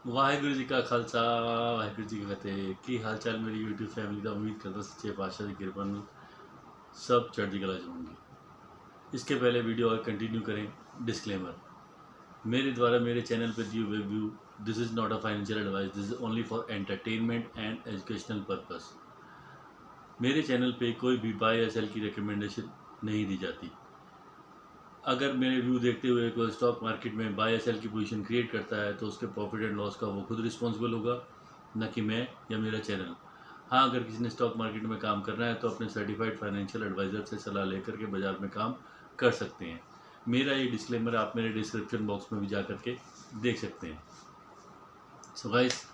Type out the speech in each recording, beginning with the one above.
वाहिगुरु जी का खालसा वाहिगुरु जी की फतेह। की हाल चाल मेरी यूट्यूब फैमिली का। उम्मीद करता सच्चे पातशाह की कृपा में सब चढ़ती कला होंगी। इसके पहले वीडियो और कंटिन्यू करें, डिस्क्लेमर। मेरे द्वारा मेरे चैनल पर दिए हुए view, this is not a financial advice, this is only for entertainment and educational purpose. मेरे चैनल पे कोई भी बाय या सेल की रिकमेंडेशन नहीं दी जाती। अगर मेरे व्यू देखते हुए कोई स्टॉक मार्केट में बाय या सेल की पोजीशन क्रिएट करता है तो उसके प्रॉफिट एंड लॉस का वो खुद रिस्पॉन्सिबल होगा, न कि मैं या मेरा चैनल। हाँ, अगर किसी ने स्टॉक मार्केट में काम करना है तो अपने सर्टिफाइड फाइनेंशियल एडवाइज़र से सलाह लेकर के बाज़ार में काम कर सकते हैं। मेरा ये डिस्क्लेमर आप मेरे डिस्क्रिप्शन बॉक्स में भी जा करके देख सकते हैं। सो गाइस,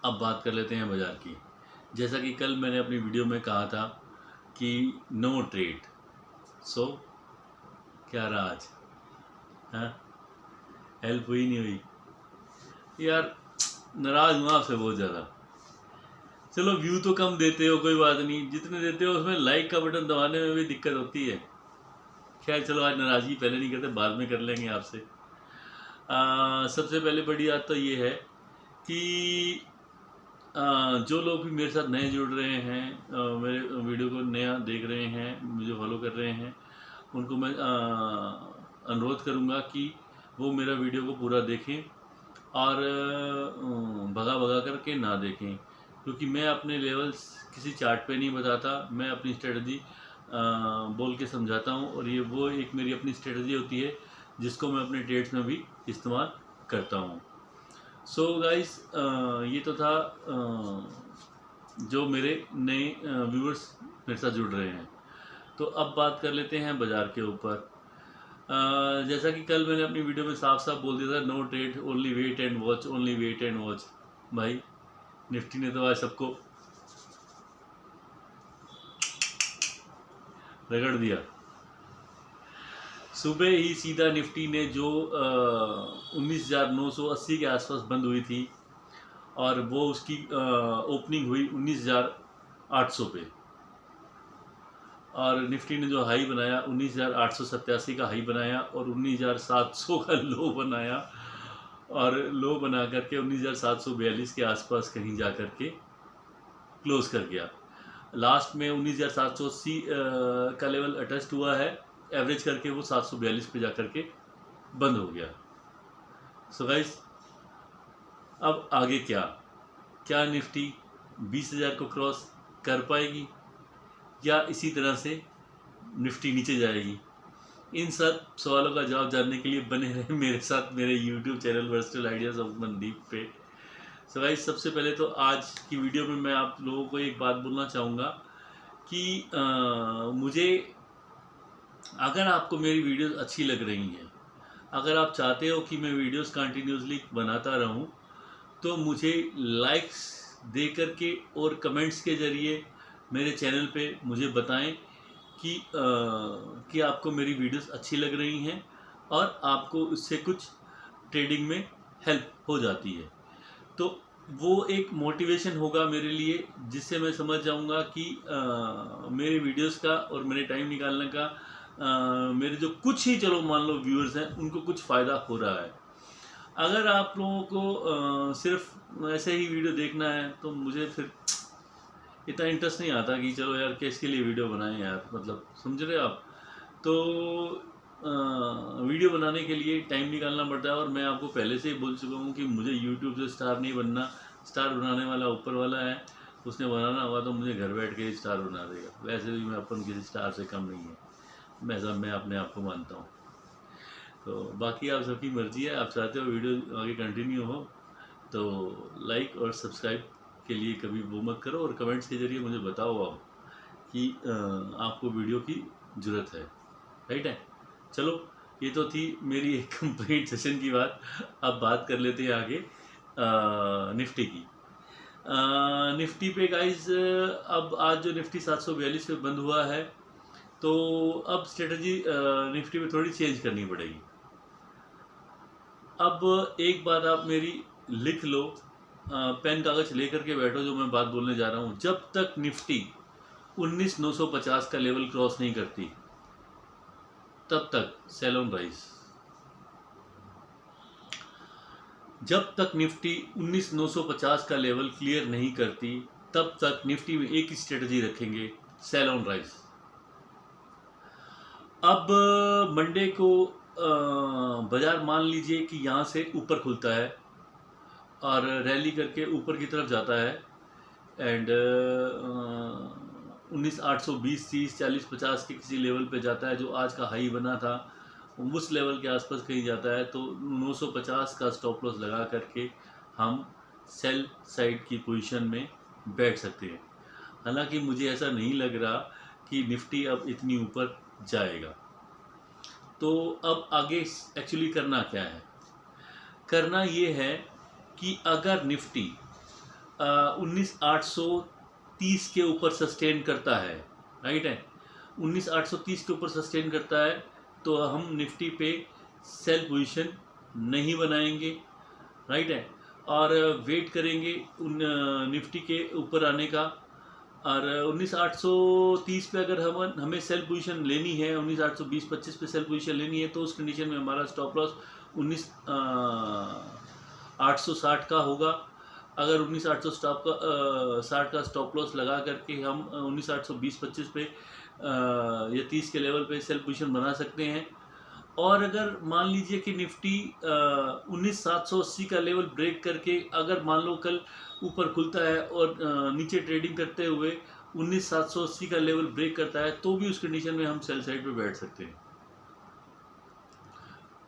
अब बात कर लेते हैं बाज़ार की। जैसा कि कल मैंने अपनी वीडियो में कहा था कि नो ट्रेड। सो क्या रहा आज? हाँ, हेल्प हुई नहीं हुई यार? नाराज़ हूँ आपसे बहुत ज़्यादा। चलो व्यू तो कम देते हो, कोई बात नहीं, जितने देते हो उसमें लाइक का बटन दबाने में भी दिक्कत होती है। खैर चलो, आज नाराज़गी पहले नहीं करते, बाद में कर लेंगे आपसे। सबसे पहले बड़ी बात तो ये है कि जो लोग भी मेरे साथ नए जुड़ रहे हैं, मेरे वीडियो को नया देख रहे हैं, मुझे फॉलो कर रहे हैं, उनको मैं अनुरोध करूँगा कि वो मेरा वीडियो को पूरा देखें और भगा भगा करके ना देखें, क्योंकि मैं अपने लेवल्स किसी चार्ट पे नहीं बताता। मैं अपनी स्ट्रेटजी बोल के समझाता हूँ, और ये वो एक मेरी अपनी स्ट्रेटजी होती है जिसको मैं अपने ट्रेड्स में भी इस्तेमाल करता हूँ। सो गाइस, ये तो था जो मेरे नए व्यूअर्स मेरे साथ जुड़ रहे हैं। तो अब बात कर लेते हैं बाज़ार के ऊपर। जैसा कि कल मैंने अपनी वीडियो में साफ साफ बोल दिया था, no trade, only wait and watch, only wait and watch. भाई, निफ्टी ने तो आज सबको रगड़ दिया। सुबह ही सीधा निफ्टी ने जो 19,980 के आसपास बंद हुई थी, और वो उसकी ओपनिंग हुई 19,800 पे, और निफ्टी ने जो हाई बनाया 19,887 का हाई बनाया, और 19,700 का लो बनाया, और लो बना करके 19,742 के आसपास कहीं जा करके क्लोज कर गया। लास्ट में 19,780 का लेवल अटैस्ट हुआ है, एवरेज करके वो 742 पे जा करके बंद हो गया। सो गाइस, अब आगे क्या क्या निफ्टी 20,000 को क्रॉस कर पाएगी, या इसी तरह से निफ्टी नीचे जाएगी? इन सब सवालों का जवाब जानने के लिए बने रहे मेरे साथ मेरे YouTube channel versatile ideas of Mandeep पे। सो गाइस, सबसे पहले तो आज की वीडियो में मैं आप लोगों को एक बात बोलना चाहूँगा कि मुझे, अगर आपको मेरी वीडियोस अच्छी लग रही हैं, अगर आप चाहते हो कि मैं वीडियोस कंटिन्यूसली बनाता रहूं, तो मुझे लाइक्स दे करके और कमेंट्स के ज़रिए मेरे चैनल पे मुझे बताएं कि आपको मेरी वीडियोस अच्छी लग रही हैं और आपको इससे कुछ ट्रेडिंग में हेल्प हो जाती है। तो वो एक मोटिवेशन होगा मेरे लिए, जिससे मैं समझ जाऊंगा कि मेरे वीडियोस का और मेरे टाइम निकालने का, मेरे जो कुछ ही, चलो मान लो व्यूअर्स हैं, उनको कुछ फ़ायदा हो रहा है। अगर आप लोगों को सिर्फ ऐसे ही वीडियो देखना है तो मुझे फिर इतना इंटरेस्ट नहीं आता कि चलो यार किसके लिए वीडियो बनाएं यार, मतलब समझ रहे हो आप। तो वीडियो बनाने के लिए टाइम निकालना पड़ता है, और मैं आपको पहले से ही बोल चुका हूँ कि मुझे यूट्यूब से स्टार नहीं बनना। स्टार बनाने वाला ऊपर वाला है, उसने बनाना हुआ तो मुझे घर बैठ के ही स्टार बना देगा। वैसे भी मैं अपन किसी स्टार से कम नहीं है, मैं अपने आप को मानता हूँ। तो बाकी आप सबकी मर्ज़ी है, आप चाहते हो वीडियो आगे कंटिन्यू हो तो लाइक और सब्सक्राइब के लिए कभी वो मत करो, और कमेंट्स के ज़रिए मुझे बताओ आप कि आपको वीडियो की ज़रूरत है। राइट है? चलो, ये तो थी मेरी एक कंप्लीट सेशन की बात। अब बात कर लेते हैं आगे निफ्टी की। निफ्टी पे गाइस, अब आज जो निफ्टी 742 पे बंद हुआ है, तो अब स्ट्रेटजी निफ्टी में थोड़ी चेंज करनी पड़ेगी। अब एक बात आप मेरी लिख लो, पेन कागज लेकर के बैठो, जो मैं बात बोलने जा रहा हूँ। जब तक निफ्टी 19,950 का लेवल क्रॉस नहीं करती, तब तक सेल ऑन राइज। जब तक निफ्टी 19,950 का लेवल क्लियर नहीं करती तब तक निफ्टी में एक ही स्ट्रेटजी रखेंगे, सेल ऑन राइज। अब मंडे को बाजार मान लीजिए कि यहाँ से ऊपर खुलता है और रैली करके ऊपर की तरफ जाता है एंड 19,820, 30, 40, 50 के किसी लेवल पे जाता है, जो आज का हाई बना था उस लेवल के आसपास कहीं जाता है, तो 950 का स्टॉप लॉस लगा करके हम सेल साइड की पोजीशन में बैठ सकते हैं। हालांकि मुझे ऐसा नहीं लग रहा कि निफ्टी अब इतनी ऊपर जाएगा। तो अब आगे एक्चुअली करना क्या है? करना ये है कि अगर निफ्टी 19,830 के ऊपर सस्टेन करता है, राइट है, 19,830 के ऊपर सस्टेन करता है, तो हम निफ्टी पे सेल पोजीशन नहीं बनाएंगे, राइट है, और वेट करेंगे निफ्टी के ऊपर आने का। और 19,830 पे अगर हमें सेल पोजीशन लेनी है, 19,820-25 पे सेल पोजीशन लेनी है, तो उस कंडीशन में हमारा स्टॉप लॉस 19,860 का होगा। अगर 19,860 का स्टॉप लॉस लगा करके हम 19,820-25 पे या 30 के लेवल पे सेल पोजीशन बना सकते हैं। और अगर मान लीजिए कि निफ्टी 19,780 का लेवल ब्रेक करके अगर मान लो कल ऊपर खुलता है और नीचे ट्रेडिंग करते हुए 19,780 का लेवल ब्रेक करता है, तो भी उस कंडीशन में हम सेल साइड पे बैठ सकते हैं।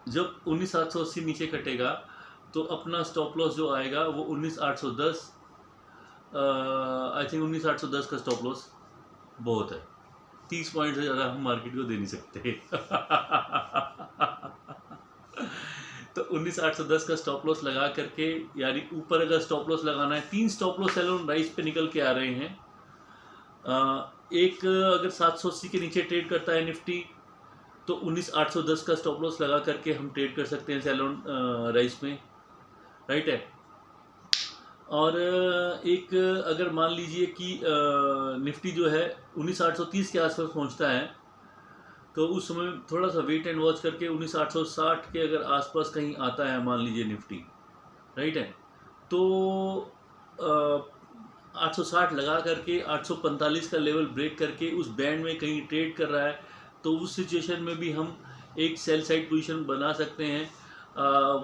जब 19,780 नीचे कटेगा तो अपना स्टॉप लॉस जो आएगा वो 19,810, आई थिंक 19,810 का स्टॉप लॉस बहुत है। 30 पॉइंट से ज़्यादा हम मार्केट को दे नहीं सकते। तो 19,810 का स्टॉप लॉस लगा करके, यानी ऊपर अगर स्टॉप लॉस लगाना है, 3 stop loss sell on rise पे निकल के आ रहे हैं। एक अगर 780 के नीचे ट्रेड करता है निफ्टी, तो 19,810 का स्टॉप लॉस लगा करके हम ट्रेड कर सकते हैं सेल ऑन राइज में, राइट है। और एक अगर मान लीजिए कि निफ्टी जो है 19,830 के आसपास पहुंचता है, तो उस समय थोड़ा सा वेट एंड वॉच करके 19,860 के अगर आसपास कहीं आता है मान लीजिए निफ्टी, राइट है, तो 860 लगा करके 845 का लेवल ब्रेक करके उस बैंड में कहीं ट्रेड कर रहा है, तो उस सिचुएशन में भी हम एक सेल साइड पोजीशन बना सकते हैं।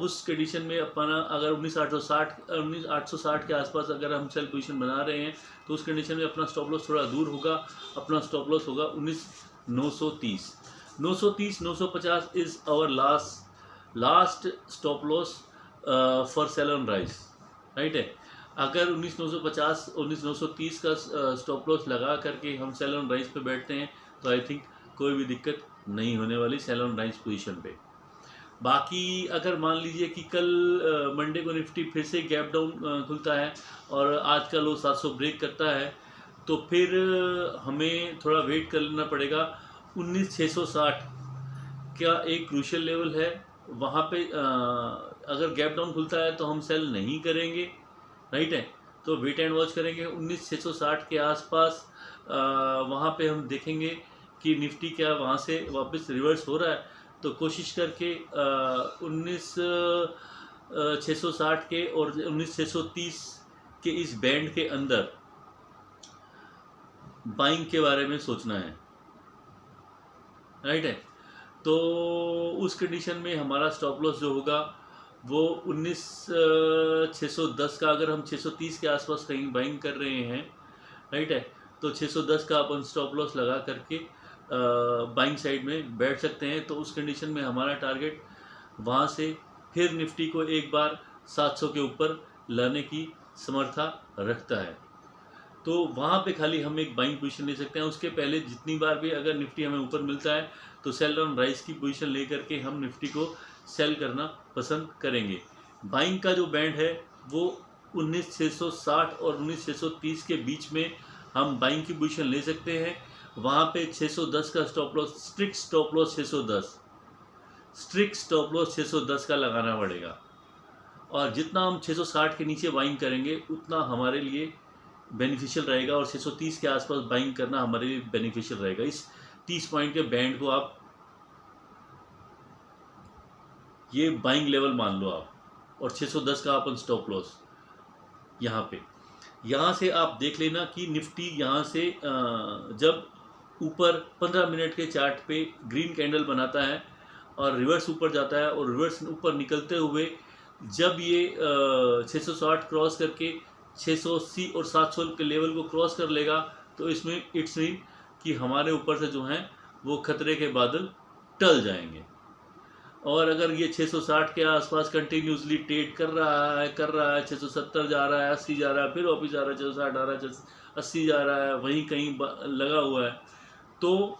उस कंडीशन में अपना अगर 19,860 के आसपास अगर हम सेल पोजीशन बना रहे हैं, तो उस कंडीशन में अपना स्टॉप लॉस थोड़ा दूर होगा। अपना स्टॉप लॉस होगा 19,930। 950 is our last stop loss for sell on rise, right है। अगर 19,950 19,930 का स्टॉप लॉस लगा करके हम सेल ऑन राइज पे बैठते हैं, तो आई थिंक कोई भी दिक्कत नहीं होने वाली सेल ऑन राइज पोजीशन पे। बाकी अगर मान लीजिए कि कल मंडे को निफ्टी फिर से गैप डाउन खुलता है और आज का लो 700 ब्रेक करता है, तो फिर हमें थोड़ा वेट कर लेना पड़ेगा। 19,660 का एक क्रूशियल लेवल है, वहाँ पे अगर गैप डाउन खुलता है तो हम सेल नहीं करेंगे, राइट है, तो वेट एंड वॉच करेंगे। 19,660 के आसपास वहाँ पे हम देखेंगे कि निफ्टी क्या वहाँ से वापस रिवर्स हो रहा है, तो कोशिश करके 19,660 के और 19,630 के इस बैंड के अंदर बाइंग के बारे में सोचना है, राइट है। तो उस कंडीशन में हमारा स्टॉप लॉस जो होगा वो 19,610 का, अगर हम 630 के आसपास कहीं बाइंग कर रहे हैं, राइट है, तो 610 का अपन स्टॉप लॉस लगा करके बाइंग साइड में बैठ सकते हैं। तो उस कंडीशन में हमारा टारगेट वहाँ से फिर निफ्टी को एक बार 700 के ऊपर लाने की समर्था रखता है, तो वहाँ पे खाली हम एक बाइंग पोजीशन ले सकते हैं। उसके पहले जितनी बार भी अगर निफ्टी हमें ऊपर मिलता है, तो सेल ऑन राइज की पोजीशन ले करके हम निफ्टी को सेल करना पसंद करेंगे। बाइंग का जो बैंड है वो 19,660 और 19,630 के बीच में हम बाइंग की पोजीशन ले सकते हैं। वहाँ पे 610 का stop loss, strict stop loss 610 का लगाना पड़ेगा। और जितना हम 660 के नीचे बाइंग करेंगे उतना हमारे लिए बेनिफिशियल रहेगा, और 630 के आसपास बाइंग करना हमारे लिए बेनिफिशियल रहेगा। इस 30 पॉइंट के बैंड को आप ये बाइंग लेवल मान लो आप, और 610 का अपन स्टॉप लॉस यहाँ पे। यहाँ से आप देख लेना कि निफ्टी यहाँ से जब ऊपर 15 मिनट के चार्ट पे ग्रीन कैंडल बनाता है और रिवर्स ऊपर जाता है, और रिवर्स ऊपर निकलते हुए जब ये 660 क्रॉस करके 680 और 700 के लेवल को क्रॉस कर लेगा, तो इसमें इट्स मीन कि हमारे ऊपर से जो है वो खतरे के बादल टल जाएंगे। और अगर ये 660 के आसपास कंटिन्यूसली ट्रेड कर रहा है 670 जा रहा है, 80 जा रहा है, फिर वापस जा रहा है 660 आ रहा है, 80 जा रहा है, वहीं कहीं लगा हुआ है, तो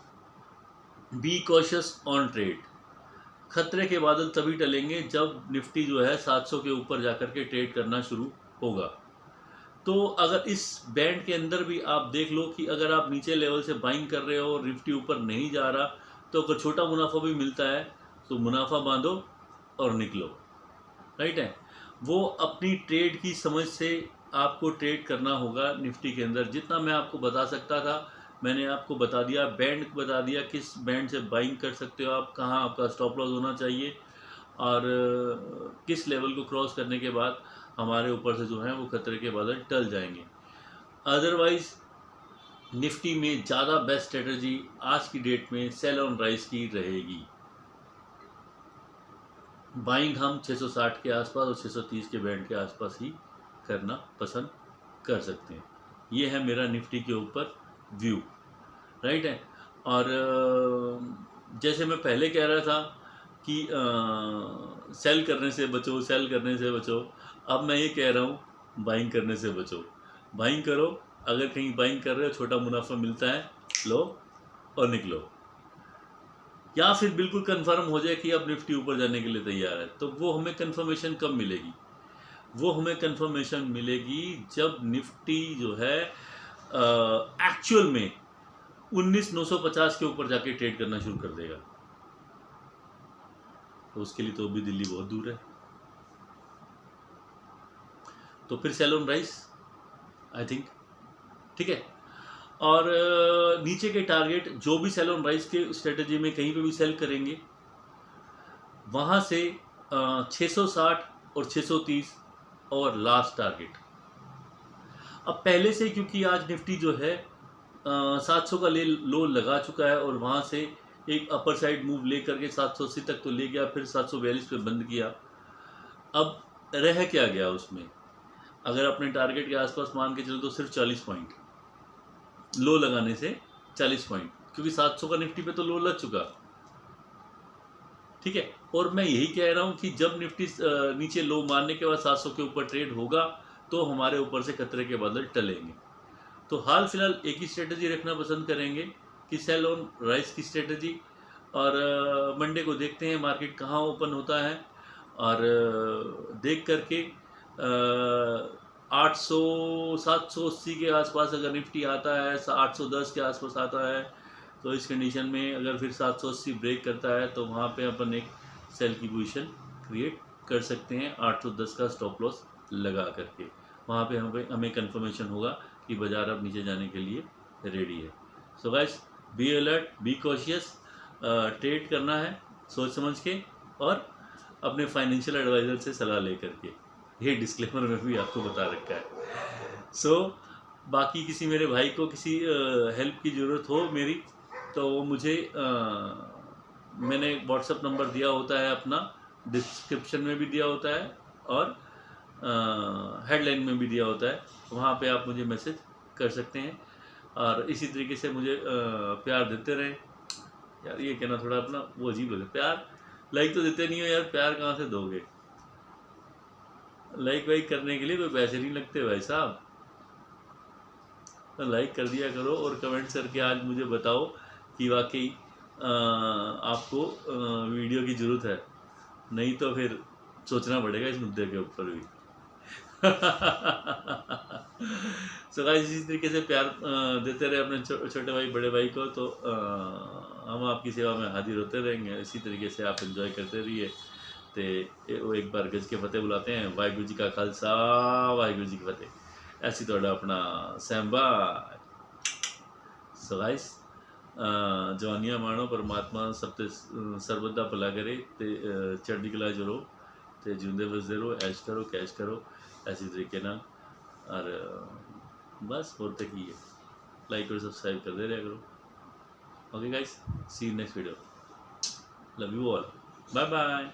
बी कॉशियस ऑन ट्रेड। खतरे के बादल तभी टलेंगे जब निफ्टी जो है 700 के ऊपर जाकर के ट्रेड करना शुरू होगा। तो अगर इस बैंड के अंदर भी आप देख लो कि अगर आप नीचे लेवल से बाइंग कर रहे हो और निफ्टी ऊपर नहीं जा रहा, तो अगर छोटा मुनाफा भी मिलता है तो मुनाफा बांधो और निकलो, राइट है। वो अपनी ट्रेड की समझ से आपको ट्रेड करना होगा निफ्टी के अंदर। जितना मैं आपको बता सकता था मैंने आपको बता दिया, बैंड बता दिया, किस बैंड से बाइंग कर सकते हो आप, कहाँ आपका स्टॉप लॉस होना चाहिए, और किस लेवल को क्रॉस करने के बाद हमारे ऊपर से जो है वो खतरे के बादल टल जाएंगे। अदरवाइज निफ्टी में ज़्यादा बेस्ट स्ट्रेटजी आज की डेट में सेल ऑन राइज की रहेगी। बाइंग हम 660 के आसपास और 630 के बैंड के आसपास ही करना पसंद कर सकते हैं। ये है मेरा निफ्टी के ऊपर व्यू, राइट है। और जैसे मैं पहले कह रहा था कि सेल करने से बचो, सेल करने से बचो, अब मैं ये कह रहा हूँ बाइंग करने से बचो। बाइंग करो, अगर कहीं बाइंग कर रहे हो छोटा मुनाफा मिलता है, लो और निकलो। या फिर बिल्कुल कंफर्म हो जाए कि अब निफ्टी ऊपर जाने के लिए तैयार है, तो वो हमें कंफर्मेशन कब मिलेगी? वो हमें कंफर्मेशन मिलेगी जब निफ्टी जो है एक्चुअल में 19,950 के ऊपर जाके ट्रेड करना शुरू कर देगा। तो उसके लिए तो अभी दिल्ली बहुत दूर है, तो फिर sell on rise I think, ठीक है। और नीचे के टारगेट जो भी सेल ऑन राइज के स्ट्रेटजी में कहीं पे भी सेल करेंगे, वहाँ से 660 और 630 और लास्ट टारगेट। अब पहले से क्योंकि आज निफ्टी जो है 700 का लो लगा चुका है, और वहाँ से एक अपर साइड मूव ले करके 780 तक तो ले गया, फिर 742 पे बंद किया। अब रह क्या गया उसमें? अगर अपने टारगेट के आसपास मान के चलो तो सिर्फ 40 पॉइंट लो लगाने से, 40 पॉइंट, क्योंकि 700 का निफ्टी पे तो लो लग चुका, ठीक है। और मैं यही कह रहा हूँ कि जब निफ्टी नीचे लो मारने के बाद 700 के ऊपर ट्रेड होगा, तो हमारे ऊपर से खतरे के बादल टलेंगे। तो हाल फिलहाल एक ही स्ट्रेटजी रखना पसंद करेंगे कि सेल ऑन राइज की स्ट्रेटजी। और मंडे को देखते हैं मार्केट कहाँ ओपन होता है, और देख करके 800 780 के आसपास अगर निफ्टी आता है, 810 के आसपास आता है, तो इस कंडीशन में अगर फिर 780 ब्रेक करता है, तो वहाँ पे अपन एक सेल की पोजीशन क्रिएट कर सकते हैं 810 का स्टॉप लॉस लगा करके। वहाँ पे हमें कंफर्मेशन होगा कि बाज़ार अब नीचे जाने के लिए रेडी है। So guys, be alert, be cautious, trade करना है सोच समझ के और अपने फाइनेंशियल एडवाइज़र से सलाह ले करके। ये डिस्क्लेमर में भी आपको बता रखा है। सो बाकी किसी मेरे भाई को किसी हेल्प की ज़रूरत हो मेरी, तो वो मुझे मैंने व्हाट्सअप नंबर दिया होता है अपना, डिस्क्रिप्शन में भी दिया होता है और हेडलाइन में भी दिया होता है, वहाँ पे आप मुझे मैसेज कर सकते हैं। और इसी तरीके से मुझे प्यार देते रहें। यार ये कहना थोड़ा अपना वो अजीब है, प्यार लाइक तो देते नहीं हो यार, प्यार कहाँ से दोगे? लाइक वाइक करने के लिए कोई पैसे नहीं लगते भाई साहब, तो लाइक कर दिया करो और कमेंट करके आज मुझे बताओ कि वाकई आपको वीडियो की ज़रूरत है, नहीं तो फिर सोचना पड़ेगा इस मुद्दे के ऊपर भी। सो गाइस, इसी तरीके से प्यार देते रहे अपने छोटे भाई बड़े भाई को, तो हम आपकी सेवा में हाजिर होते रहेंगे। इसी तरीके से आप एंजॉय करते रहिए। तो वो एक बार गज के फतेह बुलाते हैं, वाहिगुरू जी का खालसा वाहिगुरू जी की फतेह। ऐसी तो अपना सैम्बा। सो गाइस, जवानियाँ माणो, परमात्मा सब ते सर्वदा भला करे, ते चढ़दी कला जो रो, तो जिंदे बसते रहो, ऐश करो, कैश करो ऐसे तरीके ना। और बस और तक ही है, लाइक और सब्सक्राइब करते रहा करो। Okay guys, see you next video, love you all, bye bye.